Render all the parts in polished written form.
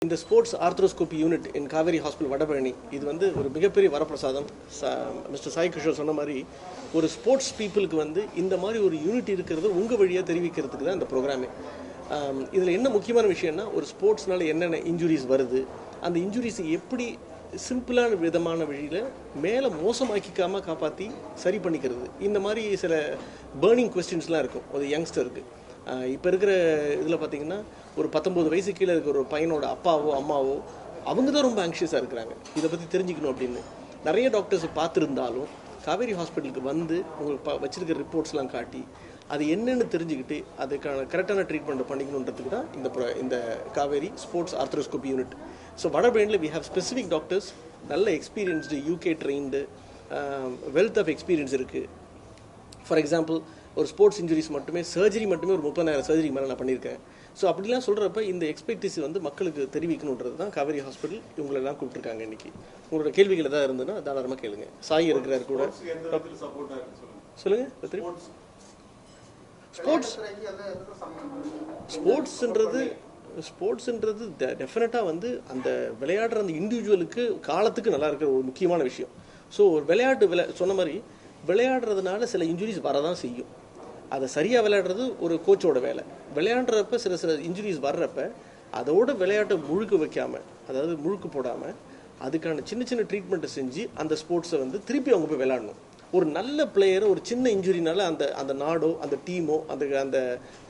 இந்த sports arthroscopy unit இன் Kaveri hospital Vadapalani இது வந்து ஒரு மிகப்பெரிய வரப்பிரசாதம். மிஸ்டர் சாய் கிஷோர் சொன்ன மாதிரி ஒரு ஸ்போர்ட்ஸ் பீப்புளுக்கு வந்து இந்த மாதிரி ஒரு யூனிட் இருக்கிறது உங்கள் வழியாக தெரிவிக்கிறதுக்கு தான் இந்த ப்ரோக்ராமே. இதில் என்ன முக்கியமான விஷயம்னா, ஒரு ஸ்போர்ட்ஸ்னால என்னென்ன இன்ஜுரிஸ் வருது, அந்த இன்ஜுரிஸை எப்படி சிம்பிளான விதமான வழியில் மேலே மோசமாக்கிக்காமல் காப்பாற்றி சரி பண்ணிக்கிறது. இந்த மாதிரி சில பேர்னிங் கொஸ்டின்ஸ்லாம் இருக்கும் ஒரு யங்ஸ்டருக்கு. இப்போ இருக்கிற இதில் பார்த்திங்கன்னா ஒரு 19 வயசு கீழே இருக்கிற ஒரு பையனோட அப்பாவோ அம்மாவோ அவங்க தான் ரொம்ப ஆங்ஷியஸாக இருக்கிறாங்க இதை பற்றி தெரிஞ்சுக்கணும் அப்படின்னு. நிறைய டாக்டர்ஸ் பார்த்துருந்தாலும் காவேரி ஹாஸ்பிட்டலுக்கு வந்து உங்களுக்கு வச்சிருக்கிற ரிப்போர்ட்ஸ்லாம் காட்டி அது என்னென்னு தெரிஞ்சுக்கிட்டு அதுக்கான கரெக்டான ட்ரீட்மெண்ட் பண்ணிக்கணுன்றதுக்கு தான் இந்த Kaveri sports arthroscopy unit. So வடபழனியில் வி ஹேவ் ஸ்பெசிஃபிக் டாக்டர்ஸ், நல்ல experienced, UK trained, wealth of experience இருக்குது. ஃபார் எக்ஸாம்பிள் ஒரு ஸ்போர்ட்ஸ் இன்ஜுரிஸ் மட்டுமே சர்ஜரி மட்டுமே ஒரு 30,000 சர்ஜரி மேலே நான் பண்ணியிருக்கேன். ஸோ அப்படிலாம் சொல்கிறப்ப இந்த எக்ஸ்பெக்டிசி வந்து மக்களுக்கு தெரிவிக்கணுன்றது தான் காவேரி ஹாஸ்பிட்டல் இவங்களெல்லாம் கூப்பிட்டுருக்காங்க. இன்றைக்கி உங்களோட கேள்விகள் எதாவது இருந்ததுன்னா தாராளமாக கேளுங்க. சாய் இருக்கிறார் கூட. சொல்லுங்கள். ஸ்போர்ட்ஸுன்றது டெஃபினட்டாக வந்து அந்த விளையாடுற அந்த இண்டிவிஜுவலுக்கு காலத்துக்கு நல்லா இருக்கிற ஒரு முக்கியமான விஷயம். ஸோ ஒரு சொன்ன மாதிரி விளையாடுறதுனால சில இன்ஜுரிஸ் வரதான் செய்யும். அதை சரியாக விளையாடுறது ஒரு கோச்சோட வேலை. விளையாடுறப்ப சில இன்ஜுரிஸ் வர்றப்ப அதோட விளையாட்டை அதாவது முழுக்கு போடாமல் அதுக்கான சின்ன சின்ன ட்ரீட்மெண்ட்டை செஞ்சு அந்த ஸ்போர்ட்ஸை வந்து திருப்பி அவங்க போய் விளையாடணும். ஒரு நல்ல பிளேயரை ஒரு சின்ன இன்ஜுரினால அந்த நாடோ அந்த டீமோ அந்த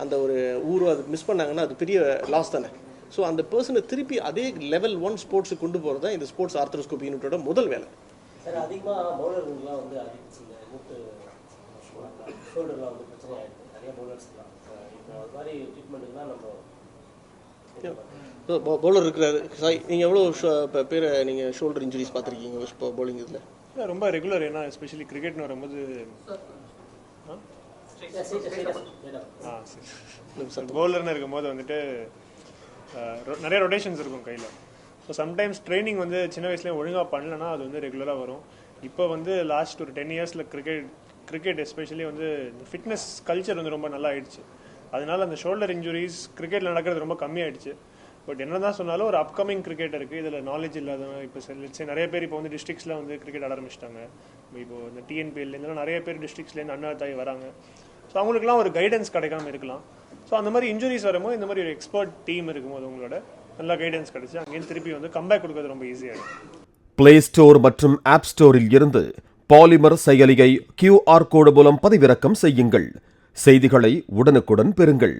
அந்த ஒரு ஊரோ அது மிஸ் பண்ணாங்கன்னா அது பெரிய லாஸ் தானே. ஸோ அந்த பர்சனை திருப்பி அதே லெவல் 1 ஸ்போர்ட்ஸுக்கு கொண்டு போகிறது தான் இந்த ஸ்போர்ட்ஸ் ஆர்த்ரோஸ்கோபி யூனிட்டோட முதல் வேலை. சார், அதிகமாக பவுலர்லாம் வந்து மூட்டு ஷோல்டர்லாம் வந்து பிரச்சனை ஆகிடுது நிறைய பவுலர்ஸ்லாம். இப்போ அது மாதிரி ட்ரீட்மெண்ட்டுக்கு நம்ம பவுலர் இருக்கிறாரு. சாய், நீங்கள் எவ்வளோ பேரை நீங்கள் ஷோல்டர் இன்ஜுரிஸ் பார்த்துருக்கீங்க இப்போ பவுலிங் இதில்? ரொம்ப ரெகுலர். ஏன்னா எஸ்பெஷலி கிரிக்கெட்னு வரும்போது பவுலர்னு இருக்கும்போது வந்துட்டு நிறைய ரொட்டேஷன்ஸ் இருக்கும் கையில். ஸோ சம்டைம்ஸ் ட்ரைனிங் வந்து சின்ன வயசுலேயே ஒழுங்காக பண்ணலன்னா அது வந்து ரெகுலராக வரும். இப்போ வந்து லாஸ்ட் ஒரு 10 இயர்ஸில் கிரிக்கெட் எஸ்பெஷலி வந்து இந்த ஃபிட்னஸ் கல்ச்சர் வந்து ரொம்ப நல்லா ஆயிடுச்சு. அதனால அந்த ஷோல்டர் இன்ஜுரிஸ் கிரிக்கெட்டில் நடக்கிறது ரொம்ப கம்மியாயிடுச்சு. பட் என்ன தான் சொன்னாலும் ஒரு அப்கமிங் கிரிக்கெட் இருக்குது, இதில் நாலேஜ் இல்லாதவங்க இப்போ நிறைய பேர் இப்போ வந்து டிஸ்ட்ரிக்ஸில் வந்து கிரிக்கெட் ஆட ஆரம்பிச்சிட்டாங்க. இப்போ இந்த டிஎன்பிஎல்லேருந்துலாம் நிறைய பேர் டிஸ்ட்ரிக்ஸ்லேருந்து அண்ணாத்தாய் வராங்க. ஸோ அவங்களுக்குலாம் ஒரு கைடன்ஸ் கிடைக்காம இருக்கலாம். ஸோ அந்த மாதிரி இன்ஜுரிஸ் வரும்போது இந்த மாதிரி ஒரு எக்ஸ்பர்ட் டீம் இருக்கும்போது உங்களோட நல்லா கைடன்ஸ் கிடைச்சி அங்கேயும் திருப்பி வந்து கம்பேக் கொடுக்கறது ரொம்ப ஈஸியாக. பிளே ஸ்டோர் மற்றும் ஆப் ஸ்டோரில் இருந்து பாலிமர் செயலியை QR கோடு மூலம் பதிவிறக்கம் செய்யுங்கள். செய்திகளை உடனுக்குடன் பெறுங்கள்.